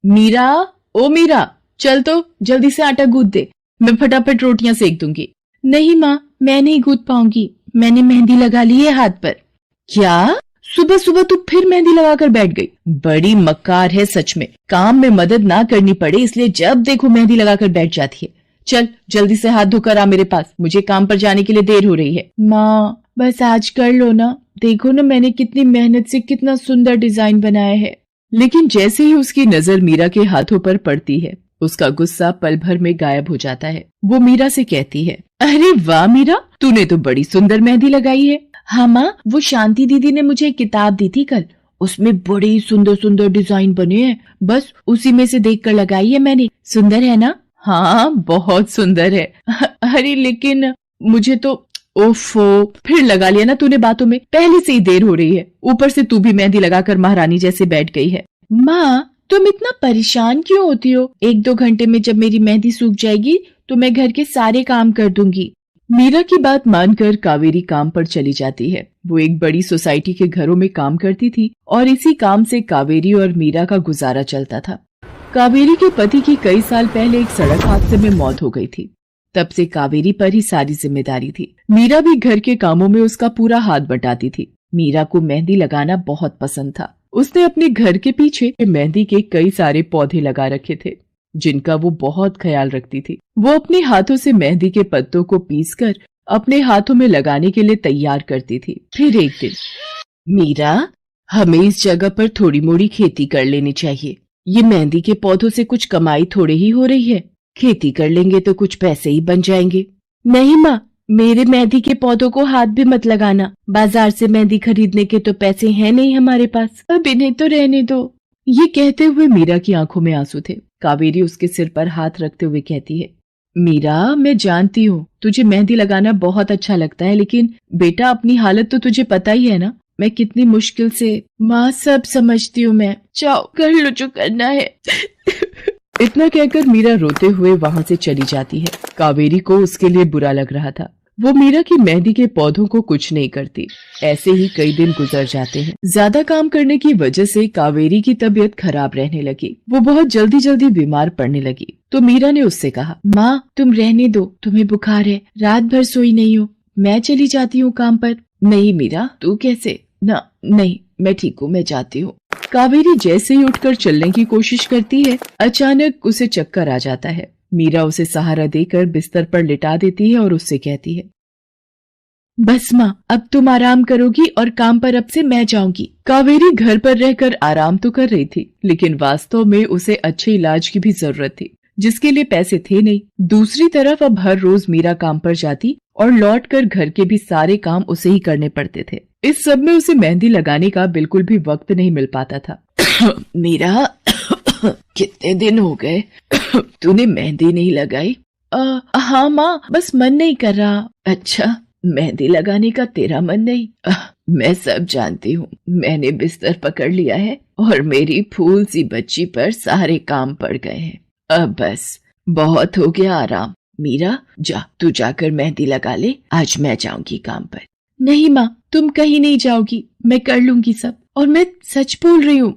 मीरा, ओ मीरा, चल तो जल्दी से आटा गूंथ दे, मैं फटाफट रोटियां सेक दूंगी। नहीं माँ, मैं नहीं गूंथ पाऊंगी, मैंने मेहंदी लगा ली है हाथ पर। क्या? सुबह सुबह तू फिर मेहंदी लगाकर बैठ गई? बड़ी मक्कार है सच में, काम में मदद ना करनी पड़े इसलिए जब देखो मेहंदी लगाकर बैठ जाती है। चल जल्दी से हाथ धोकर आ मेरे पास, मुझे काम पर जाने के लिए देर हो रही है। माँ बस आज कर लो ना, देखो ना मैंने कितनी मेहनत से कितना सुंदर डिजाइन बनाया है। लेकिन जैसे ही उसकी नजर मीरा के हाथों पर पड़ती है, उसका गुस्सा पल भर में गायब हो जाता है। वो मीरा से कहती है, अरे वाह मीरा, तूने तो बड़ी सुंदर मेहंदी लगाई है। हाँ माँ, वो शांति दीदी ने मुझे एक किताब दी थी कल, उसमें बड़ी सुंदर सुंदर डिजाइन बने हैं, बस उसी में से देखकर लगाई है मैंने। सुंदर है ना? हाँ बहुत सुंदर है। अरे लेकिन मुझे तो, ओफो, फिर लगा लिया ना तूने बातों में, पहले से ही देर हो रही है, ऊपर से तू भी मेहंदी लगाकर महारानी जैसे बैठ गई है। माँ तुम इतना परेशान क्यों होती हो? 1-2 घंटे में जब मेरी मेहंदी सूख जाएगी तो मैं घर के सारे काम कर दूंगी। मीरा की बात मानकर कावेरी काम पर चली जाती है। वो एक बड़ी सोसाइटी के घरों में काम करती थी और इसी काम से कावेरी और मीरा का गुजारा चलता था। कावेरी के पति की कई साल पहले एक सड़क हादसे में मौत हो गई थी। तब से कावेरी पर ही सारी जिम्मेदारी थी। मीरा भी घर के कामों में उसका पूरा हाथ बटाती थी। मीरा को मेहंदी लगाना बहुत पसंद था। उसने अपने घर के पीछे मेहंदी के कई सारे पौधे लगा रखे थे, जिनका वो बहुत ख्याल रखती थी। वो अपने हाथों से मेहंदी के पत्तों को पीसकर अपने हाथों में लगाने के लिए तैयार करती थी। फिर एक दिन, मीरा, हमें इस जगह पर थोड़ी मोड़ी खेती कर लेनी चाहिए। ये मेहंदी के पौधों से कुछ कमाई थोड़ी ही हो रही है, खेती कर लेंगे तो कुछ पैसे ही बन जाएंगे। नहीं माँ, मेरे मेहंदी के पौधों को हाथ भी मत लगाना, बाजार से मेहंदी खरीदने के तो पैसे हैं नहीं हमारे पास, अब इन्हें तो रहने दो। ये कहते हुए मीरा की आंखों में आंसू थे। कावेरी उसके सिर पर हाथ रखते हुए कहती है, मीरा मैं जानती हूँ तुझे मेहंदी लगाना बहुत अच्छा लगता है, लेकिन बेटा अपनी हालत तो तुझे पता ही है ना, मैं कितनी मुश्किल से। माँ सब समझती हूँ मैं, जाओ कर लो जो करना है। इतना कहकर मीरा रोते हुए वहाँ से चली जाती है। कावेरी को उसके लिए बुरा लग रहा था। वो मीरा की मेहंदी के पौधों को कुछ नहीं करती। ऐसे ही कई दिन गुजर जाते हैं। ज्यादा काम करने की वजह से कावेरी की तबीयत खराब रहने लगी। वो बहुत जल्दी जल्दी बीमार पड़ने लगी। तो मीरा ने उससे कहा, माँ तुम रहने दो, तुम्हें बुखार है, रात भर सोई नहीं हो, मैं चली जाती हूँ काम पर। नहीं मीरा, तू कैसे? ना नहीं, मैं ठीक हूँ, मैं जाती हूँ। कावेरी जैसे ही उठकर चलने की कोशिश करती है, अचानक उसे चक्कर आ जाता है। मीरा उसे सहारा देकर बिस्तर पर लिटा देती है और उससे कहती है, बस माँ, अब तुम आराम करोगी और काम पर अब से मैं जाऊंगी। कावेरी घर पर रहकर आराम तो कर रही थी, लेकिन वास्तव में उसे अच्छे इलाज की भी जरूरत थी, जिसके लिए पैसे थे नहीं। दूसरी तरफ अब हर रोज मीरा काम पर जाती और लौटकर घर के भी सारे काम उसे ही करने पड़ते थे। इस सब में उसे मेहंदी लगाने का बिल्कुल भी वक्त नहीं मिल पाता था। मीरा, कितने दिन हो गए तूने मेहंदी नहीं लगाई? हाँ माँ, बस मन नहीं कर रहा। अच्छा, मेहंदी लगाने का तेरा मन नहीं? मैं सब जानती हूँ। मैंने बिस्तर पकड़ लिया है और मेरी फूल सी बच्ची पर सारे काम पड़ गए हैं। अब बस बहुत हो गया आराम। मीरा जा, तू जाकर मेहंदी लगा ले, आज मैं जाऊंगी काम पर। नहीं माँ, तुम कहीं नहीं जाओगी, मैं कर लूंगी सब। और मैं सच बोल रही हूँ,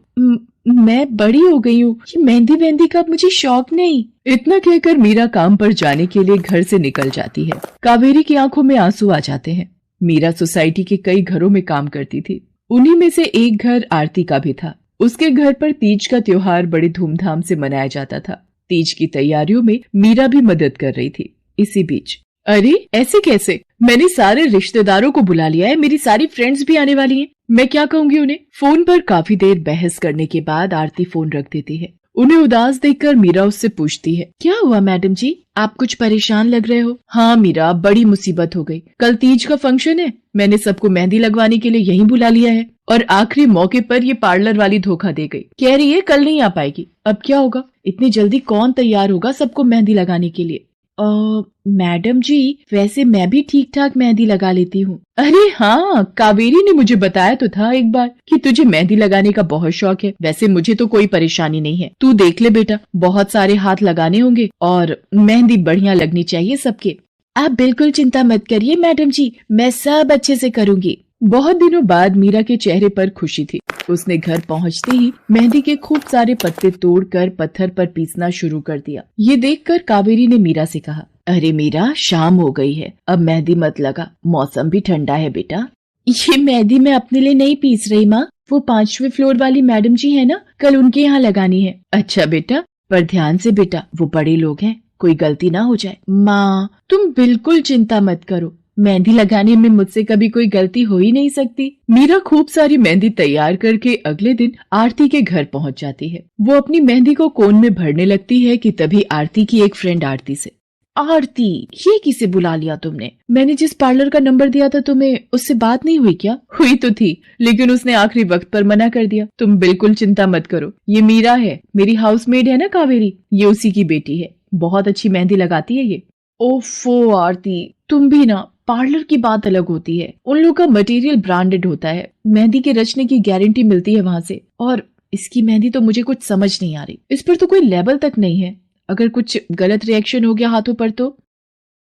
मैं बड़ी हो गई हूँ, ये मेहंदी का मुझे शौक नहीं। इतना कहकर मीरा काम पर जाने के लिए घर से निकल जाती है। कावेरी की आंखों में आंसू आ जाते हैं। मीरा सोसाइटी के कई घरों में काम करती थी। उन्हीं में से एक घर आरती का भी था। उसके घर पर तीज का त्योहार बड़े धूमधाम से मनाया जाता था। तीज की तैयारियों में मीरा भी मदद कर रही थी। इसी बीच, अरे ऐसे कैसे? मैंने सारे रिश्तेदारों को बुला लिया है, मेरी सारी फ्रेंड्स भी आने वाली हैं। मैं क्या कहूँगी उन्हें? फोन पर काफी देर बहस करने के बाद आरती फोन रख देती है। उन्हें उदास देखकर मीरा उससे पूछती है, क्या हुआ मैडम जी, आप कुछ परेशान लग रहे हो? हाँ मीरा, बड़ी मुसीबत हो गई। कल तीज का फंक्शन है, मैंने सबको मेहंदी लगवाने के लिए यहीं बुला लिया है और आखिरी मौके पर ये पार्लर वाली धोखा दे गई। कह रही है कल नहीं आ पाएगी। अब क्या होगा? इतनी जल्दी कौन तैयार होगा सबको मेहंदी लगाने के लिए? मैडम जी, वैसे मैं भी ठीक ठाक मेहंदी लगा लेती हूँ। अरे हाँ, कावेरी ने मुझे बताया तो था एक बार कि तुझे मेहंदी लगाने का बहुत शौक है। वैसे मुझे तो कोई परेशानी नहीं है, तू देख ले बेटा, बहुत सारे हाथ लगाने होंगे और मेहंदी बढ़िया लगनी चाहिए सबके। आप बिल्कुल चिंता मत करिए मैडम जी, मैं सब अच्छे से करूँगी। बहुत दिनों बाद मीरा के चेहरे पर खुशी थी। उसने घर पहुंचते ही मेहंदी के खूब सारे पत्ते तोड़कर पत्थर पर पीसना शुरू कर दिया। ये देखकर कावेरी ने मीरा से कहा, अरे मीरा, शाम हो गई है, अब मेहंदी मत लगा, मौसम भी ठंडा है बेटा। ये मेहंदी मैं अपने लिए नहीं पीस रही माँ, वो 5वें फ्लोर वाली मैडम जी है ना, कल उनके यहाँ लगानी है। अच्छा बेटा, पर ध्यान से बेटा, वो बड़े लोग हैं, कोई गलती ना हो जाए। माँ तुम बिल्कुल चिंता मत करो, मेहंदी लगाने में मुझसे कभी कोई गलती हो ही नहीं सकती। मीरा खूब सारी मेहंदी तैयार करके अगले दिन आरती के घर पहुंच जाती है। वो अपनी मेहंदी को कोन में भरने लगती है कि तभी आरती की एक फ्रेंड आरती से, आरती ये किसे बुला लिया तुमने? मैंने जिस पार्लर का नंबर दिया था तुम्हें, उससे बात नहीं हुई क्या? हुई तो थी, लेकिन उसने आखिरी वक्त पर मना कर दिया। तुम बिल्कुल चिंता मत करो, ये मीरा है, मेरी हाउसमेड है ना कावेरी, ये उसी की बेटी है, बहुत अच्छी मेहंदी लगाती है ये। ओफो आरती, तुम भी ना, पार्लर की बात अलग होती है, उन लोगों का मटेरियल ब्रांडेड होता है, मेहंदी के रचने की गारंटी मिलती है वहां से, और इसकी मेहंदी तो मुझे कुछ समझ नहीं आ रही, इस पर तो कोई लेबल तक नहीं है, अगर कुछ गलत रिएक्शन हो गया हाथों पर तो।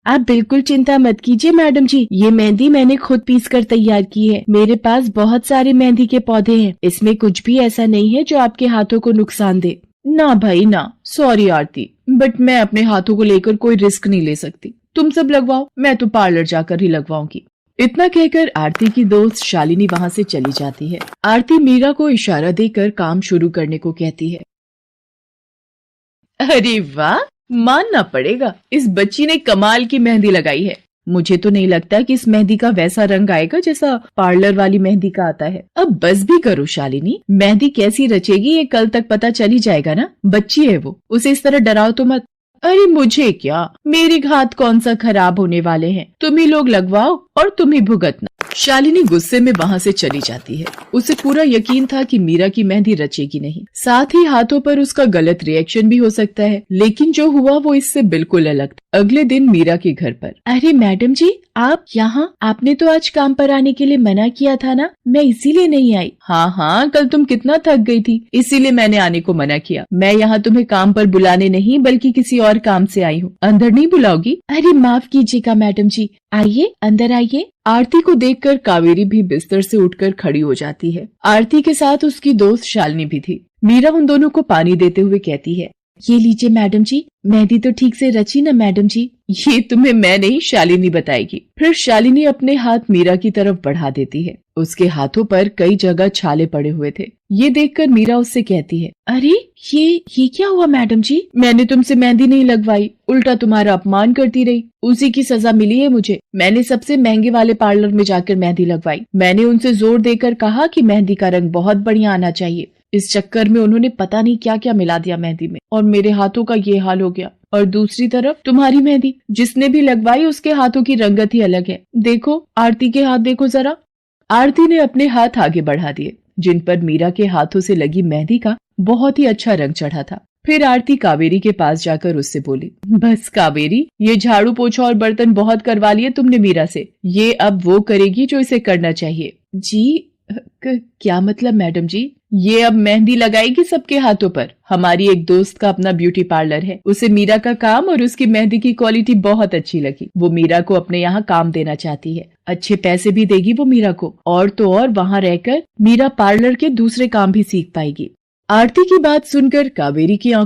आप बिल्कुल चिंता मत कीजिए मैडम जी, ये मेहंदी मैंने खुद पीस कर तैयार की है, मेरे पास बहुत सारे मेहंदी के पौधे हैं, इसमें कुछ भी ऐसा नहीं है जो आपके हाथों को नुकसान दे। ना भाई ना, सॉरी आरती, बट मैं अपने हाथों को लेकर कोई रिस्क नहीं ले सकती, तुम सब लगवाओ, मैं तो पार्लर जाकर ही लगवाऊंगी। इतना कहकर आरती की दोस्त शालिनी वहाँ से चली जाती है। आरती मीरा को इशारा देकर काम शुरू करने को कहती है। अरे वाह, मानना पड़ेगा, इस बच्ची ने कमाल की मेहंदी लगाई है। मुझे तो नहीं लगता कि इस मेहंदी का वैसा रंग आएगा जैसा पार्लर वाली मेहंदी का आता है। अब बस भी करो शालिनी, मेहंदी कैसी रचेगी ये कल तक पता चल ही जाएगा ना, बच्ची है वो, उसे इस तरह डराओ तो मत। अरे मुझे क्या, मेरे हाथ कौन सा खराब होने वाले हैं, तुम ही लोग लगवाओ और तुम ही भुगतना। शालिनी गुस्से में वहाँ से चली जाती है। उसे पूरा यकीन था कि मीरा की मेहंदी रचेगी नहीं, साथ ही हाथों पर उसका गलत रिएक्शन भी हो सकता है, लेकिन जो हुआ वो इससे बिल्कुल अलग था। अगले दिन मीरा के घर पर, अरे मैडम जी आप यहाँ, आपने तो आज काम पर आने के लिए मना किया था ना, मैं इसीलिए नहीं आई। हाँ हाँ, कल तुम कितना थक गई थी, इसीलिए मैंने आने को मना किया। मैं यहाँ तुम्हें काम पर बुलाने नहीं बल्कि किसी और काम से आई हूँ, अंदर नहीं बुलाओगी? अरे माफ कीजिएगा मैडम जी, आइए अंदर आइए। आरती को देखकर कावेरी भी बिस्तर से उठकर खड़ी हो जाती है। आरती के साथ उसकी दोस्त शालिनी भी थी। मीरा उन दोनों को पानी देते हुए कहती है, ये लीजिए मैडम जी, मेहंदी तो ठीक से रची ना मैडम जी? ये तुम्हें मैं नहीं शालिनी बताएगी। फिर शालिनी अपने हाथ मीरा की तरफ बढ़ा देती है। उसके हाथों पर कई जगह छाले पड़े हुए थे। ये देखकर मीरा उससे कहती है, अरे ये क्या हुआ मैडम जी? मैंने तुमसे मेहंदी नहीं लगवाई, उल्टा तुम्हारा अपमान करती रही, उसी की सजा मिली है मुझे। मैंने सबसे महंगे वाले पार्लर में जाकर मेहंदी लगवाई। मैंने उनसे जोर देकर कहा कि मेहंदी का रंग बहुत बढ़िया आना चाहिए। इस चक्कर में उन्होंने पता नहीं क्या क्या मिला दिया मेहंदी में, और मेरे हाथों का ये हाल हो गया। और दूसरी तरफ तुम्हारी मेहंदी, जिसने भी लगवाई उसके हाथों की रंगत ही अलग है। देखो आरती के हाथ देखो जरा। आरती ने अपने हाथ आगे बढ़ा दिए, जिन पर मीरा के हाथों से लगी मेहंदी का बहुत ही अच्छा रंग चढ़ा था। फिर आरती कावेरी के पास जाकर उससे बोली, बस कावेरी, ये झाड़ू पोछा और बर्तन बहुत करवा लिए तुमने मीरा से, ये अब वो करेगी जो इसे करना चाहिए। जी क्या मतलब मैडम जी? ये अब मेहंदी लगाएगी सबके हाथों पर। हमारी एक दोस्त का अपना ब्यूटी पार्लर है, उसे मीरा का काम और उसकी मेहंदी की क्वालिटी बहुत अच्छी लगी। वो मीरा को अपने यहाँ काम देना चाहती है, अच्छे पैसे भी देगी वो मीरा को, और तो और वहाँ रहकर मीरा पार्लर के दूसरे काम भी सीख पाएगी। आरती की बात सुनकर कावेरी की आंखों